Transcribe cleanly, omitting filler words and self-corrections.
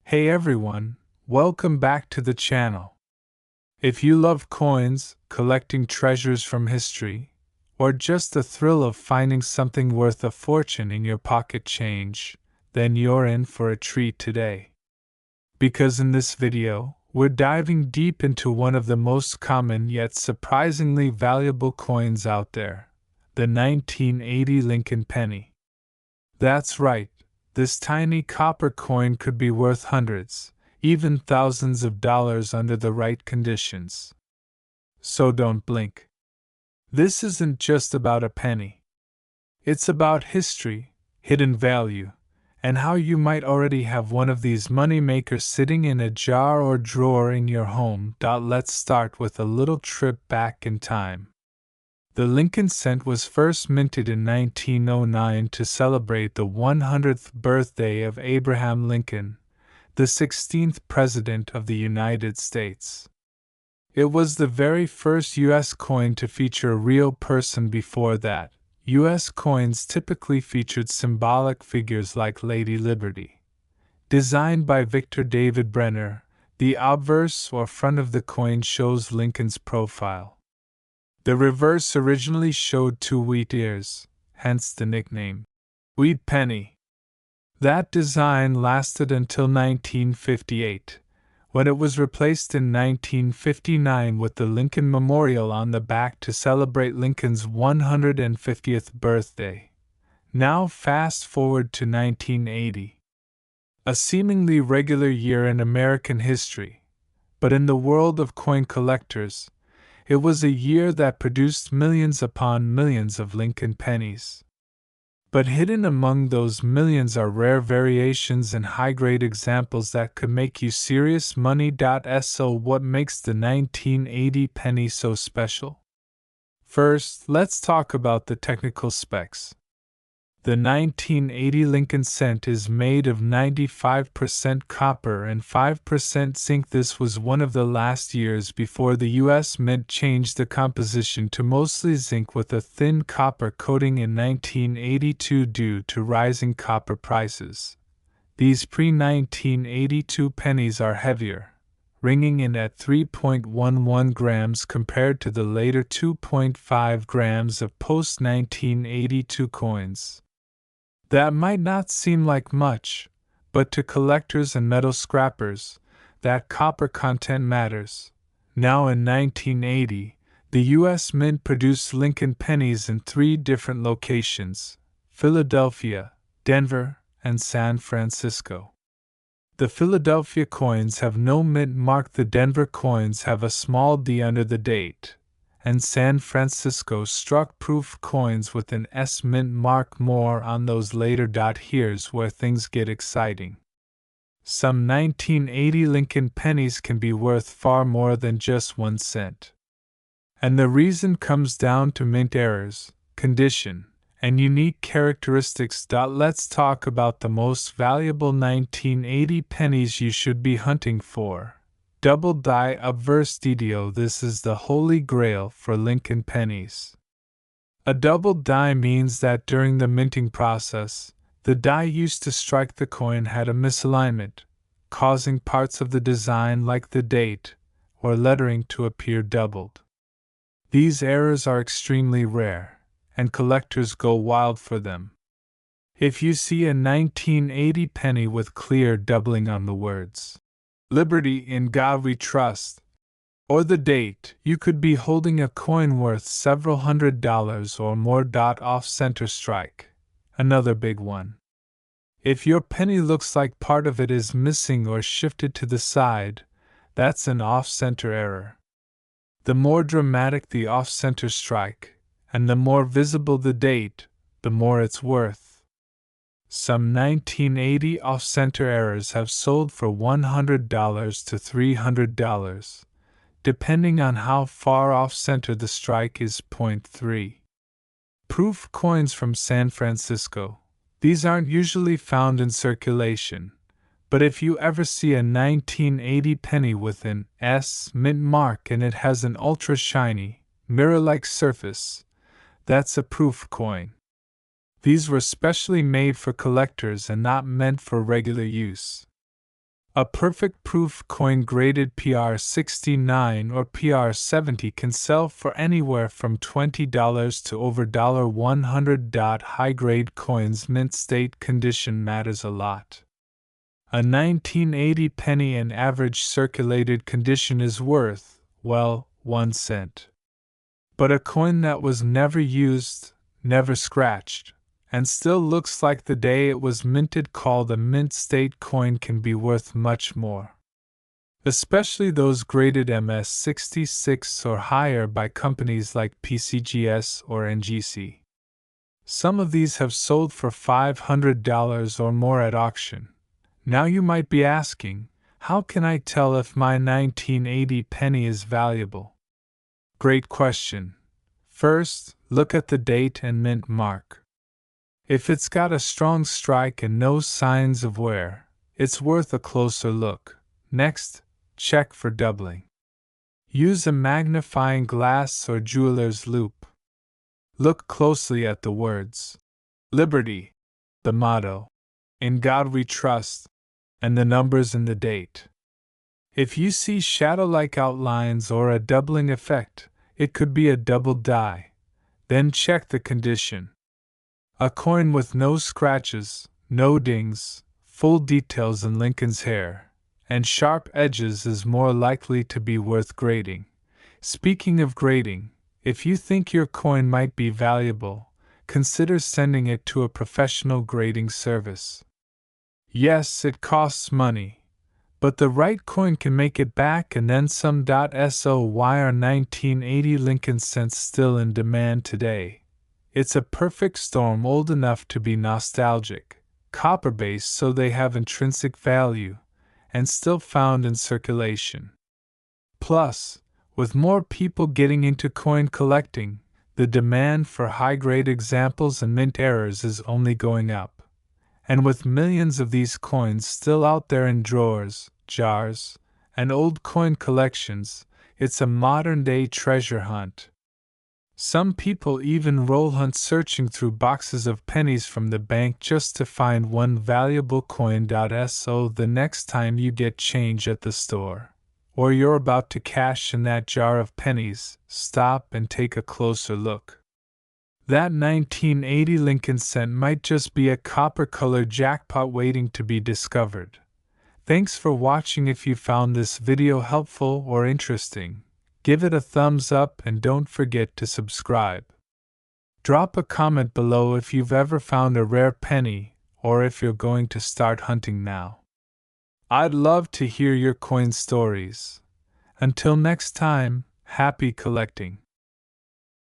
Hey everyone, welcome back to the channel. If you love coins, collecting treasures from history, or just the thrill of finding something worth a fortune in your pocket change, then you're in for a treat today. Because in this video, we're diving deep into one of the most common yet surprisingly valuable coins out there, the 1980 Lincoln penny. That's right. This tiny copper coin could be worth hundreds, even thousands of dollars under the right conditions. So don't blink. This isn't just about a penny. It's about history, hidden value, and how you might already have one of these money makers sitting in a jar or drawer in your home. Let's start with a little trip back in time. The Lincoln cent was first minted in 1909 to celebrate the 100th birthday of Abraham Lincoln, the 16th President of the United States. It was the very first U.S. coin to feature a real person. Before that, U.S. coins typically featured symbolic figures like Lady Liberty. Designed by Victor David Brenner, the obverse or front of the coin shows Lincoln's profile. The reverse originally showed two wheat ears, hence the nickname, Wheat Penny. That design lasted until 1958, when it was replaced in 1959 with the Lincoln Memorial on the back to celebrate Lincoln's 150th birthday. Now fast forward to 1980. A seemingly regular year in American history, but in the world of coin collectors, it was a year that produced millions upon millions of Lincoln pennies. But hidden among those millions are rare variations and high-grade examples that could make you serious money. So what makes the 1980 penny so special? First, let's talk about the technical specs. The 1980 Lincoln cent is made of 95% copper and 5% zinc. This was one of the last years before the U.S. Mint changed the composition to mostly zinc with a thin copper coating in 1982 due to rising copper prices. These pre-1982 pennies are heavier, ringing in at 3.11 grams compared to the later 2.5 grams of post-1982 coins. That might not seem like much, but to collectors and metal scrappers, that copper content matters. Now in 1980, the U.S. Mint produced Lincoln pennies in 3 different locations: Philadelphia, Denver, and San Francisco. The Philadelphia coins have no mint mark, the Denver coins have a small D under the date, and San Francisco struck proof coins with an S mint mark. More on those later. Here's where things get exciting. Some 1980 Lincoln pennies can be worth far more than just 1 cent. And the reason comes down to mint errors, condition, and unique characteristics. Let's talk about the most valuable 1980 pennies you should be hunting for. Double die obverse DDO. This is the holy grail for Lincoln pennies. A double die means that during the minting process, the die used to strike the coin had a misalignment, causing parts of the design like the date or lettering to appear doubled. These errors are extremely rare, and collectors go wild for them. If you see a 1980 penny with clear doubling on the words, "Liberty in God We Trust," or the date, you could be holding a coin worth several $100s or more. Off-center strike, another big one. If your penny looks like part of it is missing or shifted to the side, that's an off-center error. The more dramatic the off-center strike, and the more visible the date, the more it's worth. Some 1980 off-center errors have sold for $100 to $300, depending on how far off-center the strike is. 3. Proof coins from San Francisco. These aren't usually found in circulation, but if you ever see a 1980 penny with an S mint mark and it has an ultra-shiny, mirror-like surface, that's a proof coin. These were specially made for collectors and not meant for regular use. A perfect proof coin graded PR69 or PR70 can sell for anywhere from $20 to over $100. High-grade coins mint state condition matters a lot. A 1980 penny in average circulated condition is worth, well, 1 cent. But a coin that was never used, never scratched, and still looks like the day it was minted, called a mint state coin, can be worth much more. Especially those graded MS66 or higher by companies like PCGS or NGC. Some of these have sold for $500 or more at auction. Now you might be asking, how can I tell if my 1980 penny is valuable? Great question. First, look at the date and mint mark. If it's got a strong strike and no signs of wear, it's worth a closer look. Next, check for doubling. Use a magnifying glass or jeweler's loupe. Look closely at the words Liberty, the motto, In God We Trust, and the numbers in the date. If you see shadow-like outlines or a doubling effect, it could be a double die. Then check the condition. A coin with no scratches, no dings, full details in Lincoln's hair, and sharp edges is more likely to be worth grading. Speaking of grading, if you think your coin might be valuable, consider sending it to a professional grading service. Yes, it costs money, but the right coin can make it back and then some. So why are 1980 Lincoln cents still in demand today? It's a perfect storm, old enough to be nostalgic, copper-based so they have intrinsic value, and still found in circulation. Plus, with more people getting into coin collecting, the demand for high-grade examples and mint errors is only going up. And with millions of these coins still out there in drawers, jars, and old coin collections, it's a modern-day treasure hunt. Some people even roll hunt, searching through boxes of pennies from the bank just to find one valuable coin. So the next time you get change at the store, or you're about to cash in that jar of pennies, stop and take a closer look. That 1980 Lincoln cent might just be a copper-colored jackpot waiting to be discovered. Thanks for watching. If you found this video helpful or interesting, give it a thumbs up and don't forget to subscribe. Drop a comment below if you've ever found a rare penny or if you're going to start hunting now. I'd love to hear your coin stories. Until next time, happy collecting.